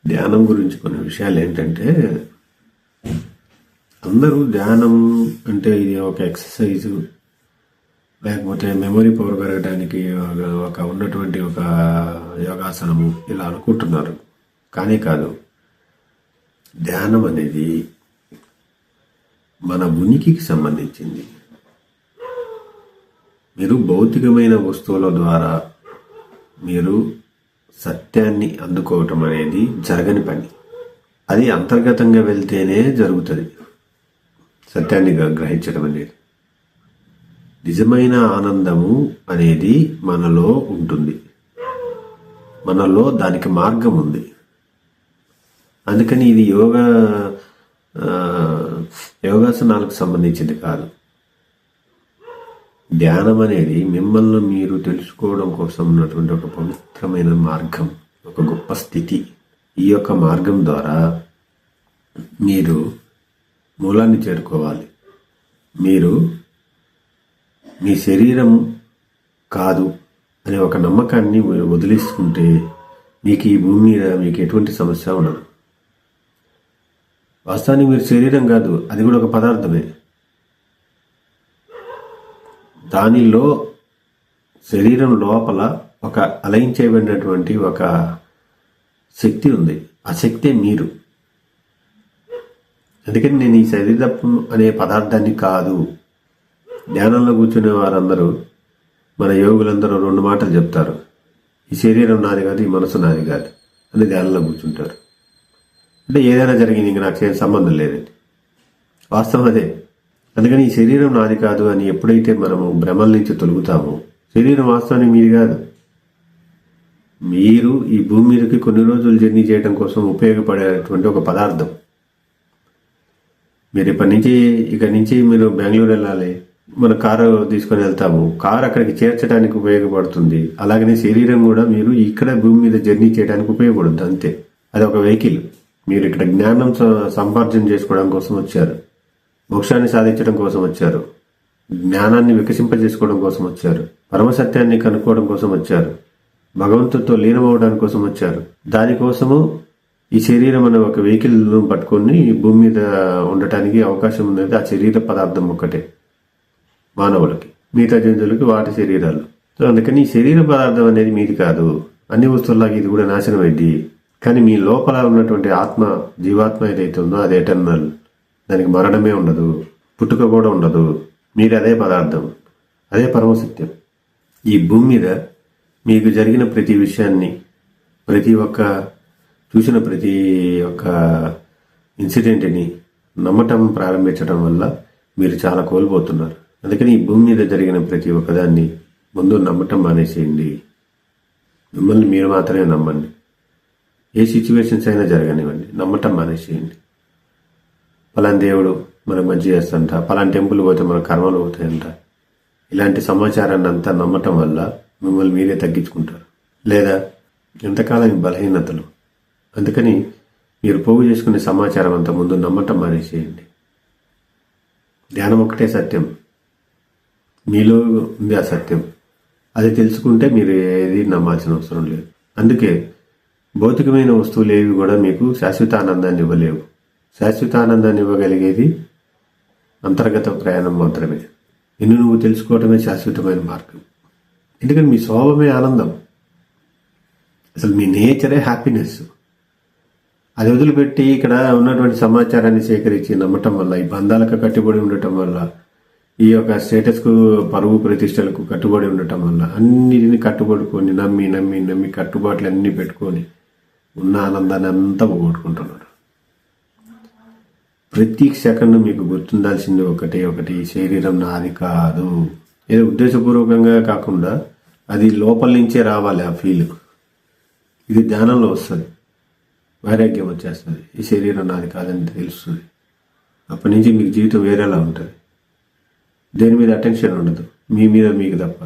ధ్యానం గురించి కొన్ని విషయాలు ఏంటంటే, అందరూ ధ్యానం అంటే ఇది ఒక ఎక్సర్సైజు, లేకపోతే మెమొరీ పవర్ పెరగడానికి ఒక ఉన్నటువంటి ఒక యోగాసనము ఇలా అనుకుంటున్నారు. కానీ కాదు. ధ్యానం అనేది మన ఉనికికి సంబంధించింది. మీరు భౌతికమైన వస్తువుల ద్వారా మీరు సత్యాన్ని అందుకోవటం అనేది జరగని పని. అది అంతర్గతంగా వెళ్తేనే జరుగుతుంది. సత్యాన్ని గ్రహించడం అనేది, నిజమైన ఆనందము అనేది మనలో ఉంటుంది. మనలో దానికి మార్గం ఉంది. అందుకని ఇది యోగాసనాలకు సంబంధించింది కాదు. ధ్యానం అనేది మిమ్మల్ని మీరు తెలుసుకోవడం కోసం ఉన్నటువంటి ఒక పవిత్రమైన మార్గం, ఒక గొప్ప స్థితి. ఈ యొక్క మార్గం ద్వారా మీరు మూలాన్ని చేరుకోవాలి. మీరు మీ శరీరం కాదు అనే ఒక నమ్మకాన్ని వదిలేసుకుంటే మీకు ఈ భూమి మీద మీకు ఎటువంటి సమస్య ఉండదు. వాస్తవానికి మీరు శరీరం కాదు, అది కూడా ఒక పదార్థమే. దానిలో శరీరం లోపల ఒక అలైన్ చేయబడినటువంటి ఒక శక్తి ఉంది. ఆ శక్తే మీరు. అందుకని నేను ఈ శరీరం అనే పదార్థాన్ని కాదు. ధ్యానంలో కూర్చునే వారందరూ, మన యోగులందరూ 2 మాటలు చెప్తారు. ఈ శరీరం నాది కాదు, ఈ మనసు నాది కాదు అని ధ్యానంలో కూర్చుంటారు. అంటే ఏదైనా జరిగింది ఇంక నాకు ఏం సంబంధం లేదండి. వాస్తవం అదే. అందుకని ఈ శరీరం నాది కాదు అని ఎప్పుడైతే మనము భ్రమల నుంచి తొలుగుతామో, శరీరం వాస్తవానికి మీది కాదు. మీరు ఈ భూమి మీదకి కొన్ని రోజులు జర్నీ చేయడం కోసం ఉపయోగపడేటువంటి ఒక పదార్థం. మీరు ఇక నుంచి మీరు బెంగళూరు వెళ్ళాలి, మన కారు తీసుకొని వెళ్తాము. కారు అక్కడికి చేర్చడానికి ఉపయోగపడుతుంది. అలాగనే శరీరం కూడా మీరు ఇక్కడ భూమి మీద జర్నీ చేయడానికి ఉపయోగపడుతుంది. అంతే. అది ఒక వెహికల్. మీరు ఇక్కడ జ్ఞానం సంపార్జన చేసుకోవడం కోసం వచ్చారు, మోక్షాన్ని సాధించడం కోసం వచ్చారు, జ్ఞానాన్ని వికసింపజేసుకోవడం కోసం వచ్చారు, పరమసత్యాన్ని కనుక్కోవడం కోసం వచ్చారు, భగవంతుడితో లీనమవడానికి కోసం వచ్చారు. దానికోసము ఈ శరీరం అనే ఒక వెహికల్ను పట్టుకొని ఈ భూమి మీద ఉండటానికి అవకాశం ఉన్నది. ఆ శరీర పదార్థం ఒక్కటే మానవులకి, మిగతా జంతువులకి వాటి శరీరాలు. సో అందుకని ఈ శరీర పదార్థం అనేది మీది కాదు. అన్ని వస్తువుల్లాగా ఇది కూడా నాశనం అయింది. కానీ మీ లోపల ఉన్నటువంటి ఆత్మ, జీవాత్మ ఏదైతే ఉందో అది ఎటర్నల్. దానికి మరణమే ఉండదు, పుట్టుక కూడా ఉండదు. మీరు అదే పదార్థం, అదే పరమసత్యం. ఈ భూమి మీద మీకు జరిగిన ప్రతి విషయాన్ని, చూసిన ప్రతి ఒక్క ఇన్సిడెంట్ని నమ్మటం ప్రారంభించడం వల్ల మీరు చాలా కోల్పోతున్నారు. అందుకని ఈ భూమి మీద జరిగిన ప్రతి ఒక్కదాన్ని ముందు నమ్మటం మానేసేయండి. మిమ్మల్ని మీరు మాత్రమే నమ్మండి. ఏ సిచ్యువేషన్స్ అయినా జరగనివ్వండి, నమ్మటం మానేసేయండి. పలాని దేవుడు మనకు మంచి చేస్తుంట, పలాని టెంపుల్ పోతే మన కర్మలు పోతాయంట. ఇలాంటి సమాచారాన్ని అంతా నమ్మటం వల్ల మిమ్మల్ని మీరే తగ్గించుకుంటారు. లేదా ఎంతకాలం బలహీనతలు. అందుకని మీరు పోగు చేసుకునే సమాచారం అంతా ముందు నమ్మటం మానేసేయండి. ధ్యానం ఒక్కటే సత్యం, మీలో ఉంది ఆ సత్యం. అది తెలుసుకుంటే మీరు ఏది నమ్మాల్సిన అవసరం లేదు. అందుకే భౌతికమైన వస్తువులు ఏవి కూడా మీకు శాశ్వత ఆనందాన్ని ఇవ్వలేవు. శాశ్వత ఆనందాన్ని ఇవ్వగలిగేది అంతర్గత ప్రయాణం మాత్రమే. నిన్ను నువ్వు తెలుసుకోవటమే శాశ్వతమైన మార్గం. ఎందుకంటే మీ స్వభావమే ఆనందం. అసలు మీ నేచరే హ్యాపీనెస్. అది వదిలిపెట్టి ఇక్కడ ఉన్నటువంటి సమాచారాన్ని సేకరించి నమ్మటం వల్ల, ఈ బంధాలకు కట్టుబడి ఉండటం వల్ల, ఈ యొక్క స్టేటస్కు, పరువు ప్రతిష్టలకు కట్టుబడి ఉండటం వల్ల, అన్నిటిని కట్టుబడుకొని నమ్మి కట్టుబాట్లు అన్నీ పెట్టుకొని ఉన్న ఆనందాన్ని అంతా పోగొట్టుకుంటున్నారు. ప్రతి సెకండ్ మీకు గుర్తుండాల్సింది ఒకటి, శరీరం నాది కాదు. ఏదో ఉద్దేశపూర్వకంగా కాకుండా అది లోపల నుంచే రావాలి. ఆ ఫీల్ ఇది ధ్యానంలో వస్తుంది. వైరాగ్యం వచ్చేస్తుంది. ఈ శరీరం నాది కాదని తెలుస్తుంది. అప్పటి నుంచి మీకు జీవితం వేరేలా ఉంటుంది. దేని మీద అటెన్షన్ ఉండదు, మీ మీద మీకు తప్ప.